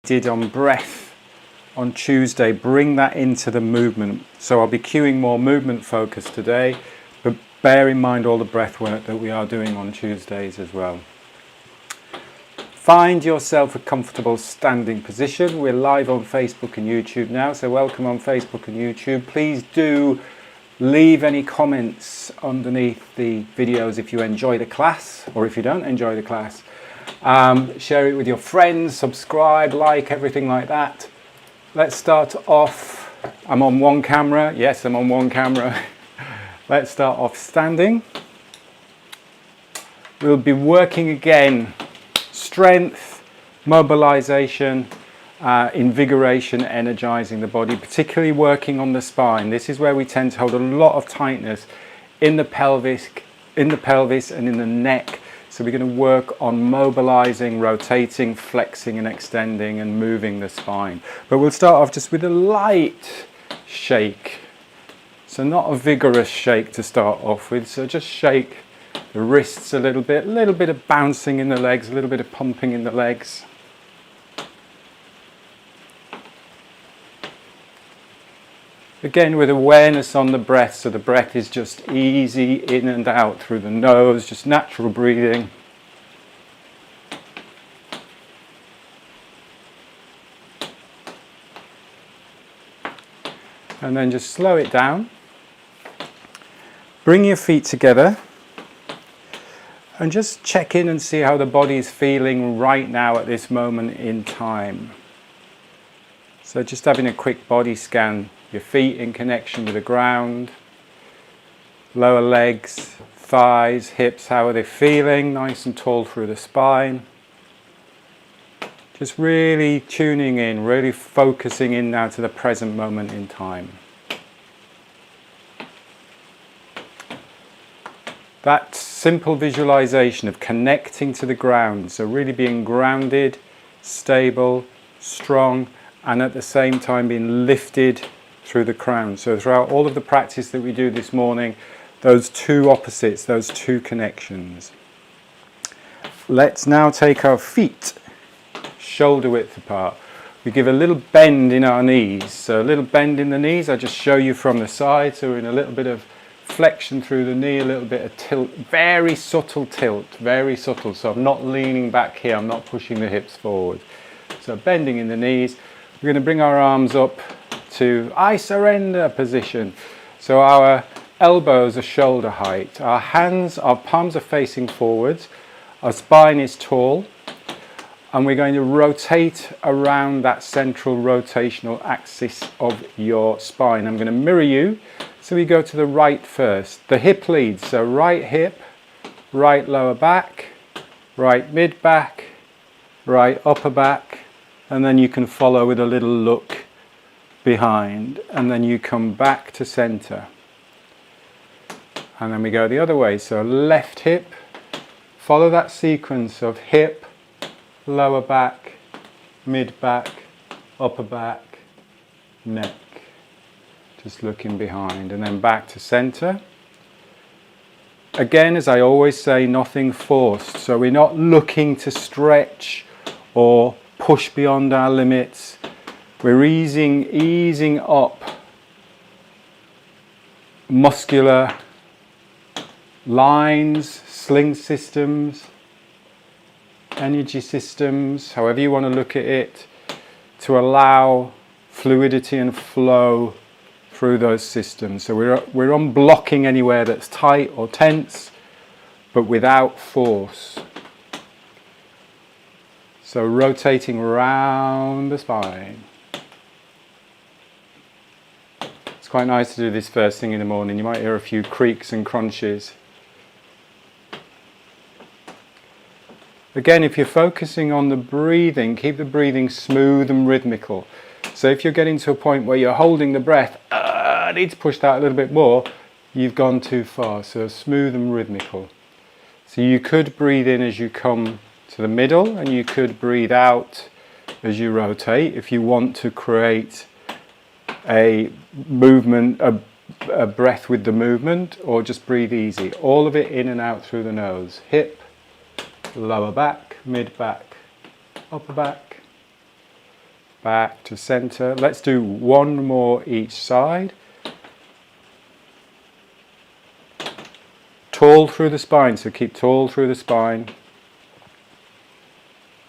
did on breath on Tuesday, bring that into the movement. So I'll be cueing more movement focus today, but bear in mind all the breath work that we are doing on Tuesdays as well. Find yourself a comfortable standing position. We're live on Facebook and YouTube now, so welcome on Facebook and YouTube. Please do leave any comments underneath the videos if you enjoy the class, or if you don't enjoy the class. Share it with your friends, subscribe, like, everything like that. Let's start off. I'm on one camera. Yes, I'm on one camera. Let's start off standing. We'll be working again strength, mobilisation, invigoration, energizing the body, particularly working on the spine. This is where we tend to hold a lot of tightness in the pelvis and in the neck. So we're going to work on mobilizing, rotating, flexing and extending and moving the spine. But we'll start off just with a light shake. So not a vigorous shake to start off with. So just shake the wrists a little bit of bouncing in the legs, a little bit of pumping in the legs. Again, with awareness on the breath, so the breath is just easy in and out through the nose, just natural breathing. And then just slow it down. Bring your feet together and just check in and see how the body is feeling right now at this moment in time. So just having a quick body scan, your feet in connection with the ground, lower legs, thighs, hips, how are they feeling? Nice and tall through the spine. Just really tuning in, really focusing in now to the present moment in time. That simple visualization of connecting to the ground, so really being grounded, stable, strong, and at the same time being lifted through the crown. So throughout all of the practice that we do this morning, those two opposites, those two connections. Let's now take our feet shoulder width apart. We give a little bend in our knees. So a little bend in the knees, I'll just show you from the side. So we're in a little bit of flexion through the knee, a little bit of tilt, very subtle tilt, very subtle. So I'm not leaning back here, I'm not pushing the hips forward. So bending in the knees. We're going to bring our arms up to I surrender position. So our elbows are shoulder height. Our hands, our palms are facing forwards. Our spine is tall. And we're going to rotate around that central rotational axis of your spine. I'm going to mirror you. So we go to the right first. The hip lead. So right hip, right lower back, right mid back, right upper back. And then you can follow with a little look behind. And then you come back to center. And then we go the other way. So left hip. Follow that sequence of hip, lower back, mid back, upper back, neck. Just looking behind and then back to center. Again, as I always say, nothing forced. So we're not looking to stretch or push beyond our limits. We're easing up muscular lines, sling systems, energy systems, however you want to look at it, to allow fluidity and flow through those systems. So we're unblocking anywhere that's tight or tense, but without force. So rotating around the spine. It's quite nice to do this first thing in the morning. You might hear a few creaks and crunches. Again, if you're focusing on the breathing, keep the breathing smooth and rhythmical. So if you're getting to a point where you're holding the breath, I need to push that a little bit more, you've gone too far. So smooth and rhythmical. So you could breathe in as you come to the middle, and you could breathe out as you rotate if you want to create a movement, a breath with the movement, or just breathe easy. All of it in and out through the nose. Hip, lower back, mid back, upper back, back to center. Let's do one more each side. Tall through the spine, so keep tall through the spine.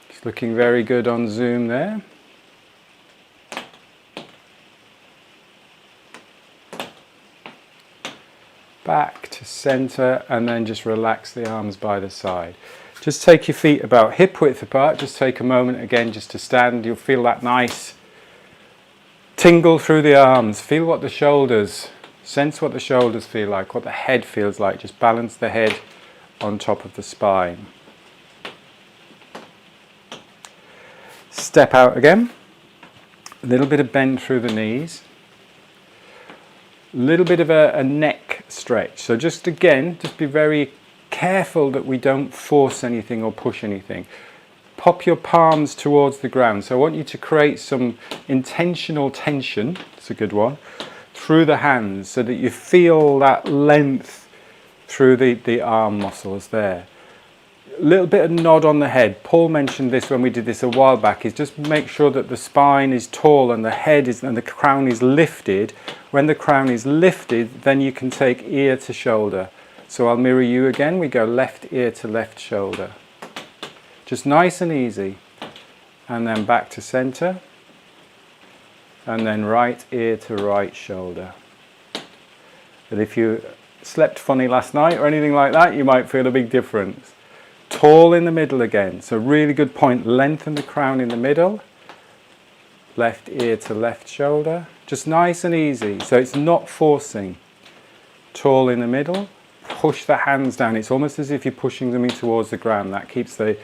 It's looking very good on Zoom there. Back to center, and then just relax the arms by the side. Just take your feet about hip width apart. Just take a moment again just to stand. You'll feel that nice tingle through the arms. Feel what the shoulders, sense what the shoulders feel like, what the head feels like. Just balance the head on top of the spine. Step out again. A little bit of bend through the knees. A little bit of a neck stretch. So just again, just be very careful that we don't force anything or push anything. Pop your palms towards the ground. So I want you to create some intentional tension, it's a good one, through the hands so that you feel that length through the arm muscles there. A little bit of nod on the head. Paul mentioned this when we did this a while back, is just make sure that the spine is tall and the head is, and the crown is lifted. When the crown is lifted, then you can take ear to shoulder. So I'll mirror you again. We go left ear to left shoulder. Just nice and easy. And then back to center. And then right ear to right shoulder. But if you slept funny last night or anything like that, you might feel a big difference. Tall in the middle again. So really good point. Lengthen the crown in the middle. Left ear to left shoulder. Just nice and easy. So it's not forcing. Tall in the middle. Push the hands down. It's almost as if you're pushing them in towards the ground. That keeps the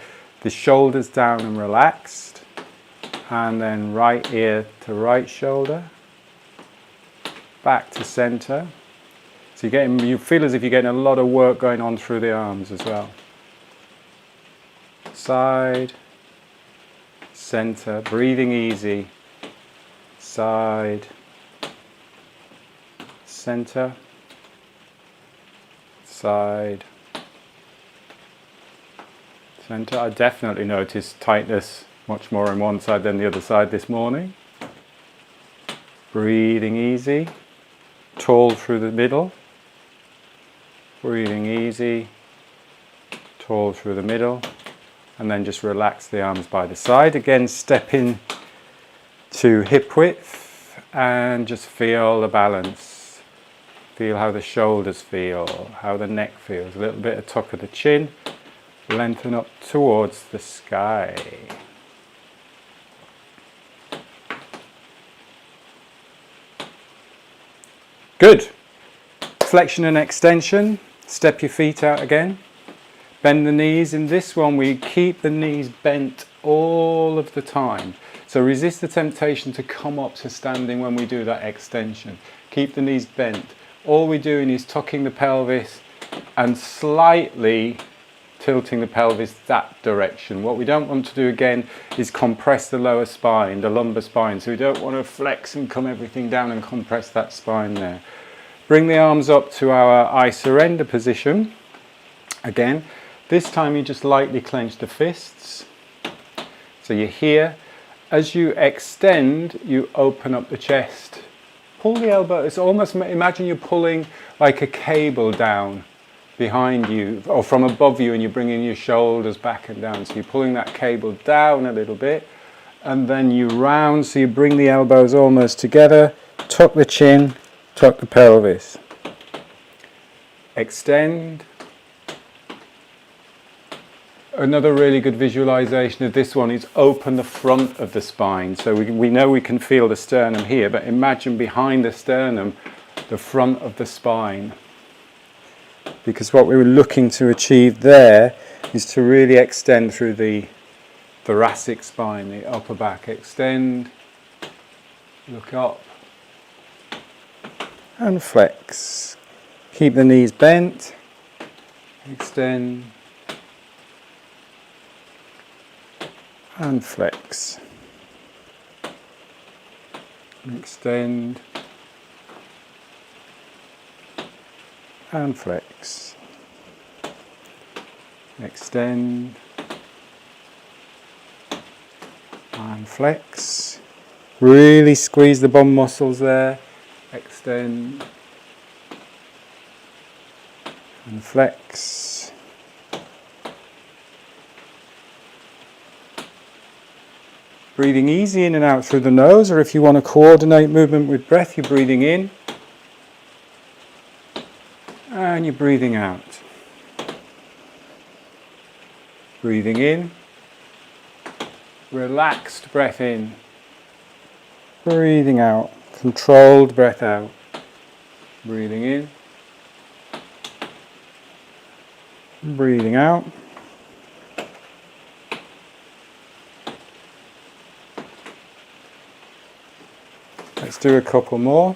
shoulders down and relaxed. And then right ear to right shoulder. Back to center. So you feel as if you're getting a lot of work going on through the arms as well. Side, center, breathing easy. Side, center, side, center. I definitely noticed tightness much more on one side than the other side this morning. Breathing easy, tall through the middle. Breathing easy, tall through the middle. And then just relax the arms by the side. Again, step in to hip width and just feel the balance. Feel how the shoulders feel, how the neck feels. A little bit of tuck of the chin. Lengthen up towards the sky. Good. Flexion and extension. Step your feet out again. Bend the knees. In this one, we keep the knees bent all of the time. So resist the temptation to come up to standing when we do that extension. Keep the knees bent. All we're doing is tucking the pelvis and slightly tilting the pelvis that direction. What we don't want to do again is compress the lower spine, the lumbar spine. So we don't want to flex and come everything down and compress that spine there. Bring the arms up to our I surrender position. Again. This time you just lightly clench the fists. So you're here. As you extend, you open up the chest. Pull the elbow. It's almost, imagine you're pulling like a cable down behind you or from above you, and you're bringing your shoulders back and down. So you're pulling that cable down a little bit, and then you round. So you bring the elbows almost together. Tuck the chin, tuck the pelvis. Extend. Another really good visualization of this one is open the front of the spine. So we know we can feel the sternum here, but imagine behind the sternum, the front of the spine. Because what we were looking to achieve there is to really extend through the thoracic spine, the upper back. Extend, look up, and flex. Keep the knees bent, extend, and flex. Extend and flex. Extend and flex. Really squeeze the bum muscles there. Extend and flex. Breathing easy in and out through the nose, or if you want to coordinate movement with breath, you're breathing in and you're breathing out. Breathing in, relaxed breath in, breathing out, controlled breath out. Breathing in, breathing out. Let's do a couple more.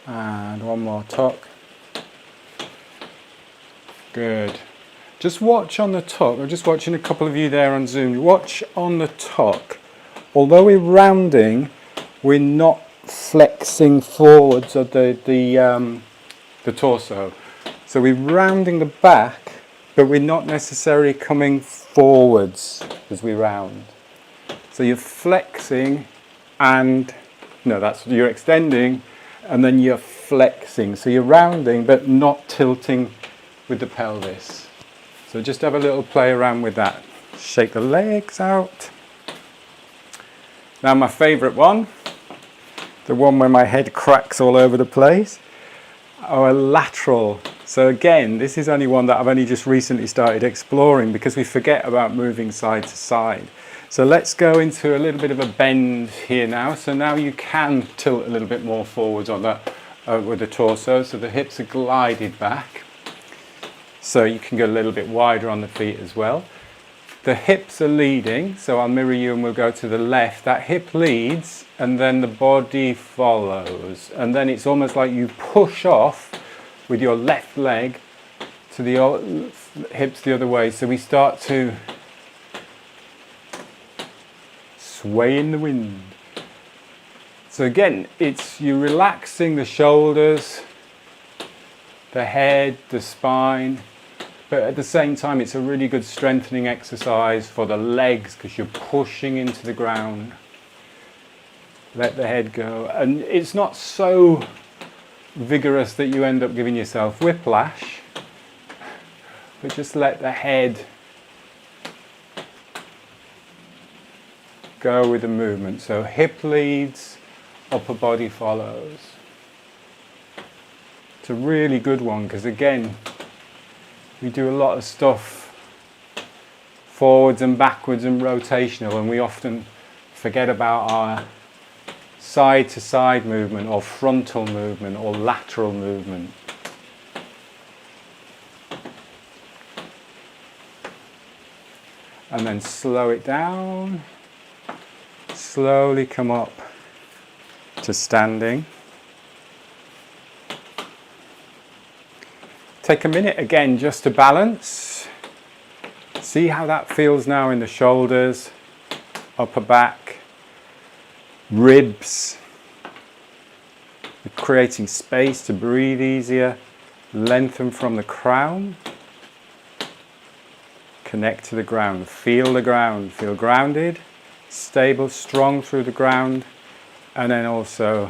And one more tuck. Good. Just watch on the tuck. I'm just watching a couple of you there on Zoom. Watch on the tuck. Although we're rounding, we're not flexing forwards of the torso. So we're rounding the back, but we're not necessarily coming forwards as we round. So you're flexing and, no, you're extending and then you're flexing. So you're rounding but not tilting with the pelvis. So just have a little play around with that. Shake the legs out. Now my favourite one, the one where my head cracks all over the place, our lateral. So again, this is only one that I've only just recently started exploring because we forget about moving side to side. So let's go into a little bit of a bend here now. So now you can tilt a little bit more forwards on that with the torso, so the hips are glided back. So you can go a little bit wider on the feet as well. The hips are leading, so I'll mirror you and we'll go to the left. That hip leads and then the body follows. And then it's almost like you push off with your left leg to the hips the other way. So we start to sway in the wind. So again, you're relaxing the shoulders, the head, the spine. But at the same time, it's a really good strengthening exercise for the legs because you're pushing into the ground. Let the head go. And it's not so vigorous that you end up giving yourself whiplash, but just let the head go with the movement. So hip leads, upper body follows. It's a really good one because again, we do a lot of stuff forwards and backwards and rotational, and we often forget about our side to side movement or frontal movement or lateral movement. And then slow it down, slowly come up to standing. Take a minute again just to balance. See how that feels now in the shoulders, upper back, ribs. We're creating space to breathe easier. Lengthen from the crown. Connect to the ground. Feel the ground. Feel grounded, stable, strong through the ground. And then also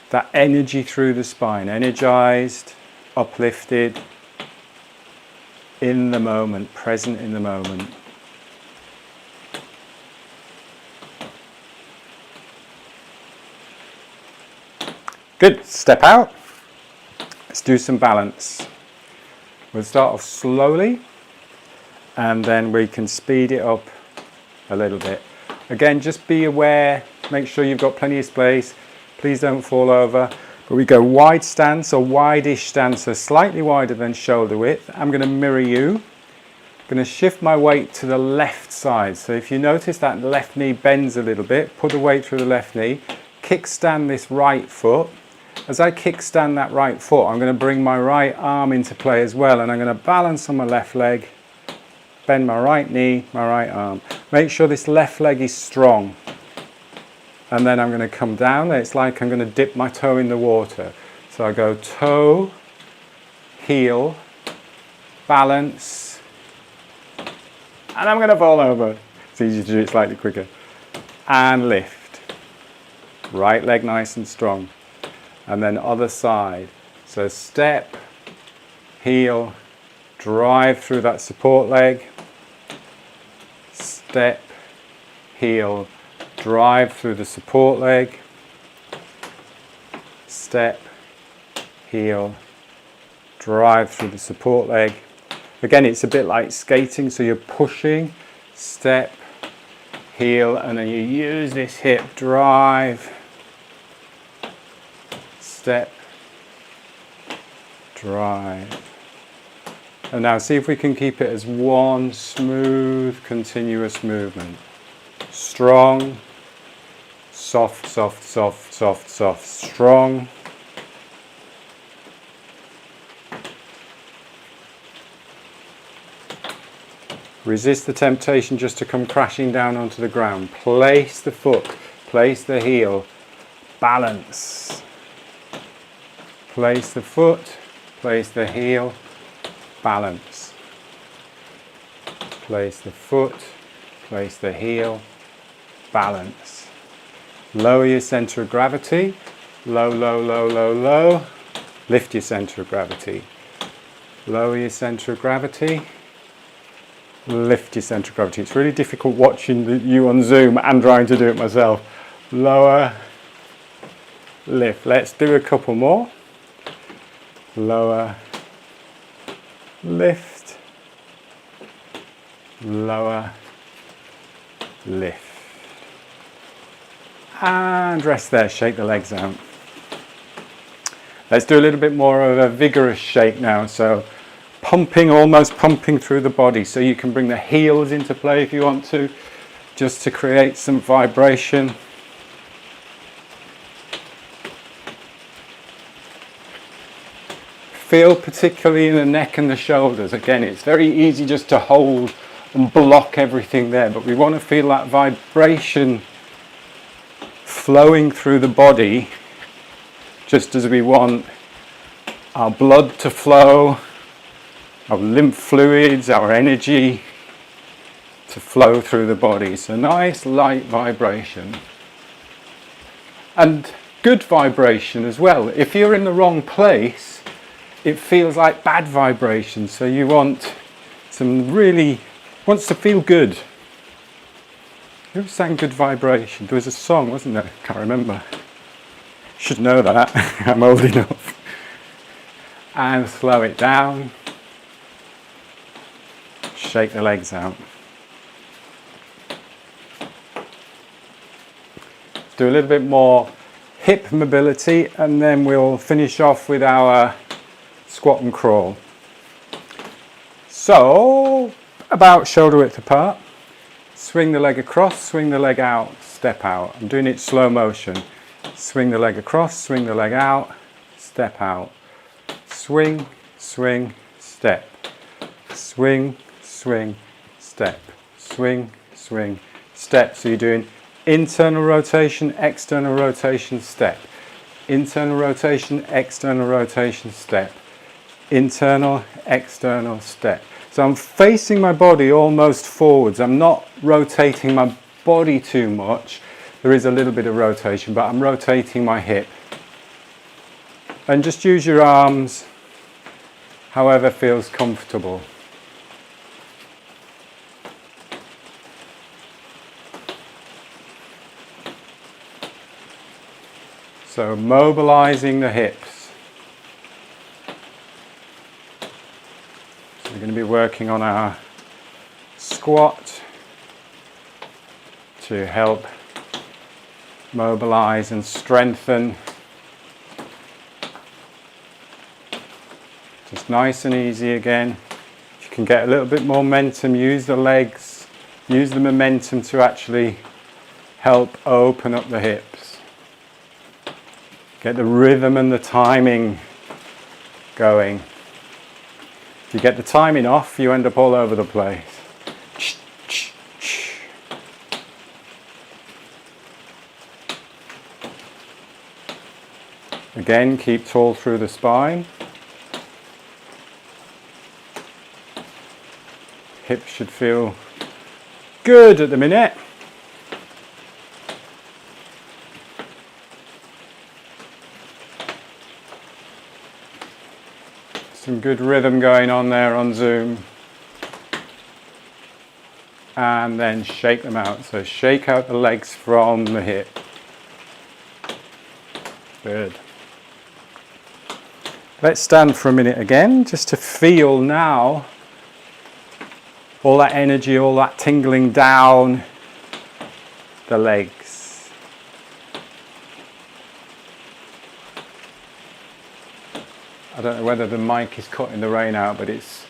that energy through the spine. Energized, uplifted, in the moment, present in the moment. Good, step out. Let's do some balance. We'll start off slowly and then we can speed it up a little bit. Again, just be aware, make sure you've got plenty of space. Please don't fall over. But we go wide stance or wide-ish stance, so slightly wider than shoulder width. I'm going to mirror you. I'm going to shift my weight to the left side. So if you notice that left knee bends a little bit, put the weight through the left knee. Kickstand this right foot. As I kickstand that right foot, I'm going to bring my right arm into play as well, and I'm going to balance on my left leg bend my right knee, my right arm. Make sure this left leg is strong. And then I'm going to come down. It's like I'm going to dip my toe in the water. So I go toe, heel, balance, and I'm going to fall over. It's easy to do it slightly quicker. And lift. Right leg nice and strong. And then other side. So step, heel, drive through that support leg. Step, heel, drive through the support leg. Step, heel, drive through the support leg. Again, it's a bit like skating, so you're pushing, step, heel, and then you use this hip drive, step, drive. And now see if we can keep it as one smooth, continuous movement. Strong, soft, soft, soft, soft, soft, strong. Resist the temptation just to come crashing down onto the ground. Place the foot, place the heel, balance. Place the foot, place the heel, balance. Place the foot, place the heel, balance. Lower your center of gravity. Low, low, low, low, low. Lift your center of gravity. Lower your center of gravity. Lift your center of gravity. It's really difficult watching you on Zoom and trying to do it myself. Lower, lift. Let's do a couple more. Lower, lift, lower, lift. And rest there, shake the legs out. Let's do a little bit more of a vigorous shake now. So pumping, almost pumping through the body. So you can bring the heels into play if you want to, just to create some vibration. Feel particularly in the neck and the shoulders. Again, it's very easy just to hold and block everything there, but we want to feel that vibration flowing through the body, just as we want our blood to flow, our lymph fluids, our energy to flow through the body. So nice light vibration. And good vibration as well. If you're in the wrong place, it feels like bad vibration. So you want some really, wants to feel good. Who sang Good Vibration? There was a song, wasn't there? Can't remember. Should know that. I'm old enough. And slow it down. Shake the legs out. Do a little bit more hip mobility, and then we'll finish off with our squat and crawl. So, about shoulder width apart. Swing the leg across, swing the leg out, step out. I'm doing it slow motion. Swing the leg across, swing the leg out, step out. Swing, swing, step. Swing, swing, step. Swing, swing, step. So you're doing internal rotation, external rotation, step. Internal rotation, external rotation, step. Internal, external, step. So I'm facing my body almost forwards. I'm not rotating my body too much. There is a little bit of rotation, but I'm rotating my hip. And just use your arms however feels comfortable. So mobilizing the hips. So we're going to be working on our squat to help mobilize and strengthen. Just nice and easy again. If you can get a little bit more momentum, use the legs, use the momentum to actually help open up the hips. Get the rhythm and the timing going. If you get the timing off, you end up all over the place. Again, keep tall through the spine. Hips should feel good at the minute. Some good rhythm going on there on Zoom. And then shake them out. So shake out the legs from the hip. Good. Let's stand for a minute again, just to feel now all that energy, all that tingling down the legs. I don't know whether the mic is cutting the rain out, but it's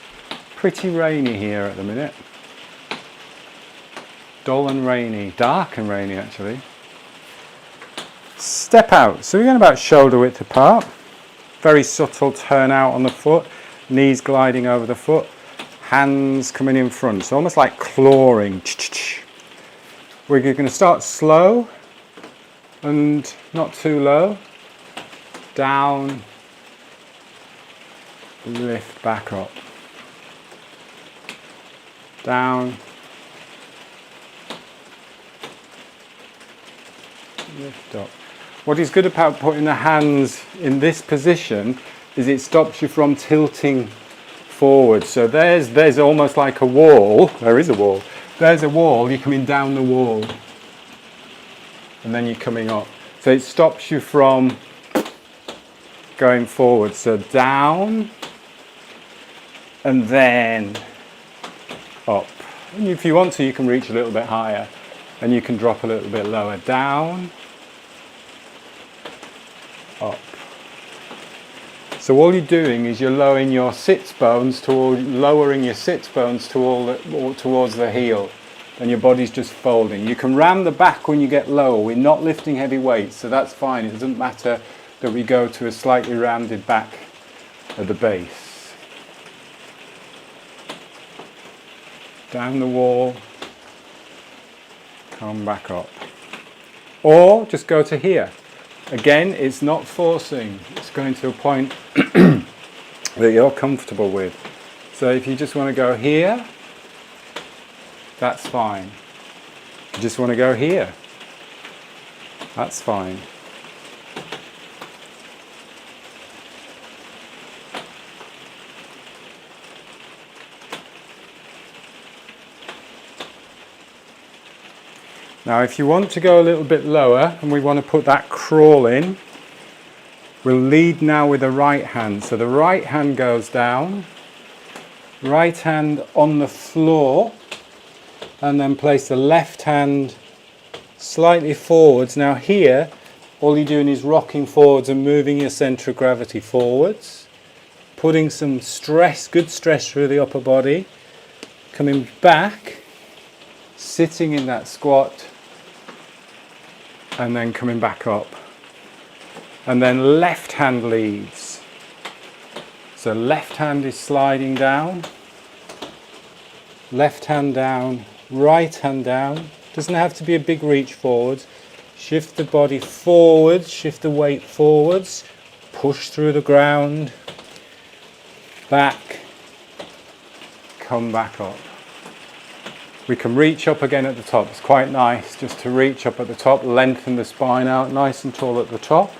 pretty rainy here at the minute. Dull and rainy, dark and rainy actually. Step out. So we're going about shoulder width apart. Very subtle turn out on the foot, knees gliding over the foot, hands coming in front. So almost like clawing. We're going to start slow and not too low. Down, lift back up. Down, lift up. What is good about putting the hands in this position is it stops you from tilting forward. So there's almost like a wall. There is a wall. There's a wall. You're coming down the wall. And then you're coming up. So it stops you from going forward. So down and then up. And if you want to, you can reach a little bit higher and you can drop a little bit lower. Down, up. So all you're doing is you're lowering your sits bones towards towards the heel, and your body's just folding. You can ram the back when you get lower. We're not lifting heavy weights, so that's fine. It doesn't matter that we go to a slightly rounded back at the base. Down the wall, come back up. Or just go to here. Again, it's not forcing. It's going to a point that you're comfortable with. So if you just want to go here, that's fine. If you just want to go here, that's fine. Now if you want to go a little bit lower and we want to put that crawl in, we'll lead now with the right hand. So the right hand goes down, right hand on the floor, and then place the left hand slightly forwards. Now here, all you're doing is rocking forwards and moving your centre of gravity forwards, putting some stress, good stress through the upper body, coming back, sitting in that squat, and then coming back up. And then left hand leads. So left hand is sliding down, left hand down, right hand down. Doesn't have to be a big reach forwards. Shift the body forwards, shift the weight forwards, push through the ground, back, come back up. We can reach up again at the top. It's quite nice just to reach up at the top, lengthen the spine out nice and tall at the top,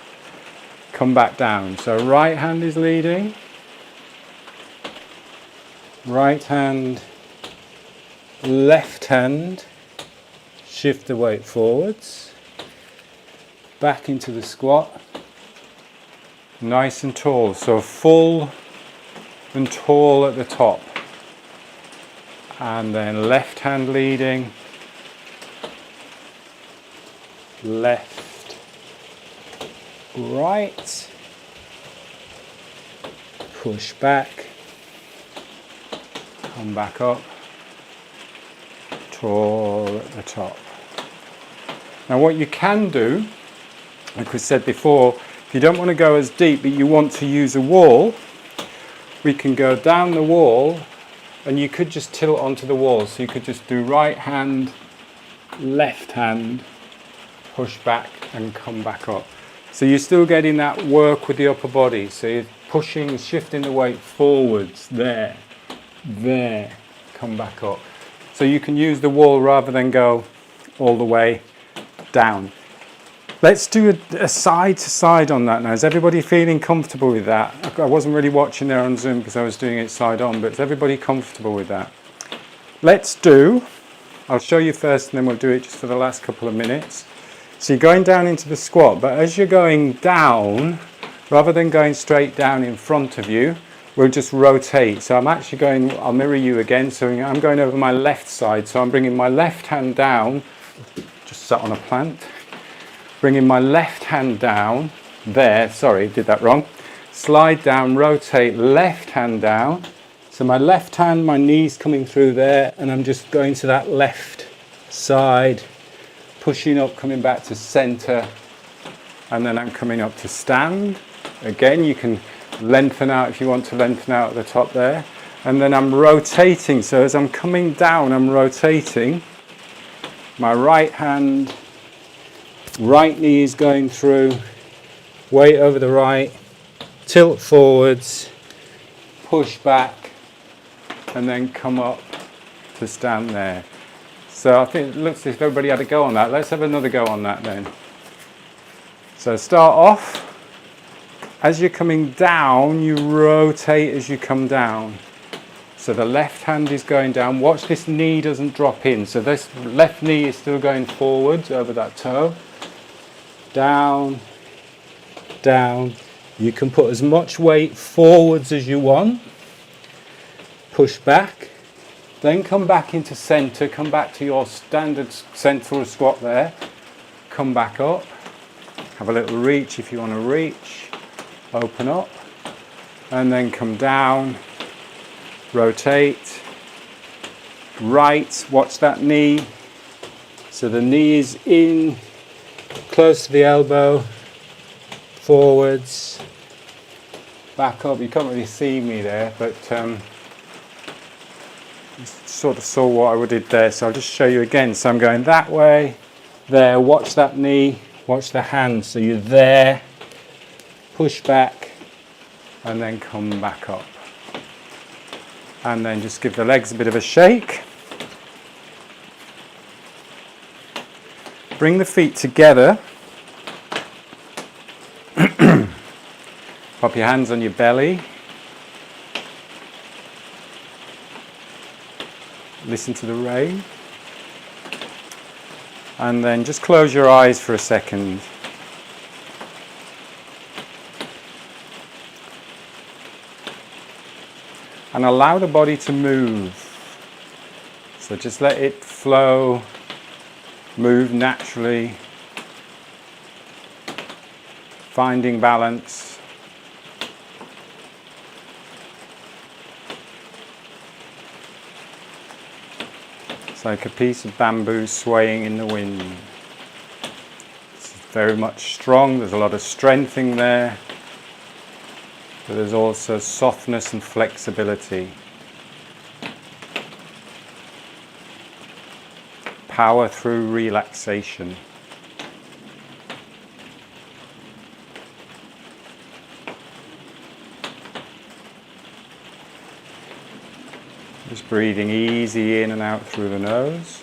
come back down. So right hand is leading, right hand, left hand, shift the weight forwards, back into the squat, nice and tall. So full and tall at the top. And then left hand leading, left, right, push back, come back up, tall at the top. Now what you can do, like we said before, if you don't want to go as deep but you want to use a wall, we can go down the wall. And you could just tilt onto the wall. So you could just do right hand, left hand, push back and come back up. So you're still getting that work with the upper body. So you're pushing, shifting the weight forwards, there, come back up. So you can use the wall rather than go all the way down. Let's do a side to side on that now. Is everybody feeling comfortable with that? I wasn't really watching there on Zoom because I was doing it side on, but is everybody comfortable with that? Let's do, I'll show you first and then we'll do it just for the last couple of minutes. So you're going down into the squat, but as you're going down, rather than going straight down in front of you, we'll just rotate. So I'm actually going, I'll mirror you again, so I'm going over my left side. So I'm bringing my left hand down, just sat on a plant. Bringing my left hand down, there, sorry, did that wrong. Slide down, rotate, left hand down. So my left hand, my knees coming through there, and I'm just going to that left side, pushing up, coming back to center, and then I'm coming up to stand. Again, you can lengthen out if you want to lengthen out at the top there. And then I'm rotating, so as I'm coming down, I'm rotating. My right hand, right knee is going through, weight over the right, tilt forwards, push back, and then come up to stand there. So I think it looks as if everybody had a go on that. Let's have another go on that then. So start off, as you're coming down, you rotate as you come down. So the left hand is going down. Watch this knee doesn't drop in. So this left knee is still going forwards over that toe. Down, down. You can put as much weight forwards as you want. Push back. Then come back into center. Come back to your standard central squat there. Come back up. Have a little reach if you want to reach. Open up. And then come down. Rotate. Right. Watch that knee. So the knee is in. Close to the elbow, forwards, back up. You can't really see me there, but you sort of saw what I did there. So I'll just show you again. So I'm going that way, there, watch that knee, watch the hand. So you're there, push back, and then come back up. And then just give the legs a bit of a shake. Bring the feet together. Pop your hands on your belly. Listen to the rain. And then just close your eyes for a second. And allow the body to move. So just let it flow. Move naturally, finding balance. It's like a piece of bamboo swaying in the wind. It's very much strong, there's a lot of strength in there, but there's also softness and flexibility. Power through relaxation. Just breathing easy in and out through the nose.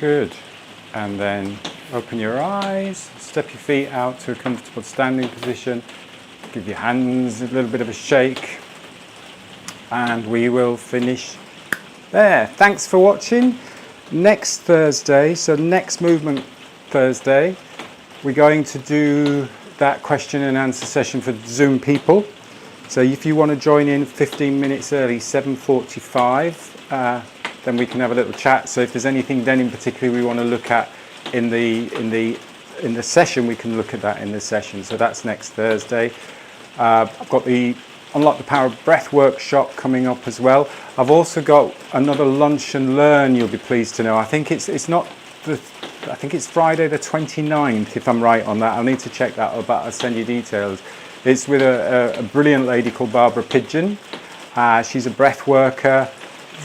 Good. And then open your eyes, step your feet out to a comfortable standing position, give your hands a little bit of a shake, and we will finish there. Thanks for watching. Next Thursday, so next movement Thursday, we're going to do that question and answer session for Zoom people. So if you want to join in 15 minutes early, 7:45, then we can have a little chat. So if there's anything then in particular we want to look at in the session, we can look at that in the session. So that's next Thursday. I've got the Unlock the Power of Breath workshop coming up as well. I've also got another lunch and learn, you'll be pleased to know. I think it's Friday the 29th, if I'm right on that. I'll need to check that up, but I'll send you details. It's with a brilliant lady called Barbara Pidgeon. She's a breath worker.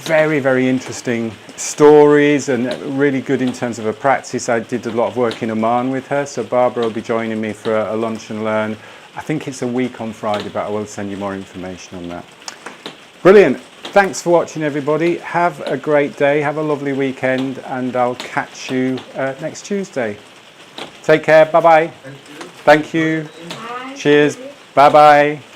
Very, very interesting stories and really good in terms of her practice. I did a lot of work in Oman with her, so Barbara will be joining me for a lunch and learn. I think it's a week on Friday, but I will send you more information on that. Brilliant. Thanks for watching, everybody. Have a great day. Have a lovely weekend, and I'll catch you next Tuesday. Take care. Bye-bye. Thank you. Cheers. Bye-bye.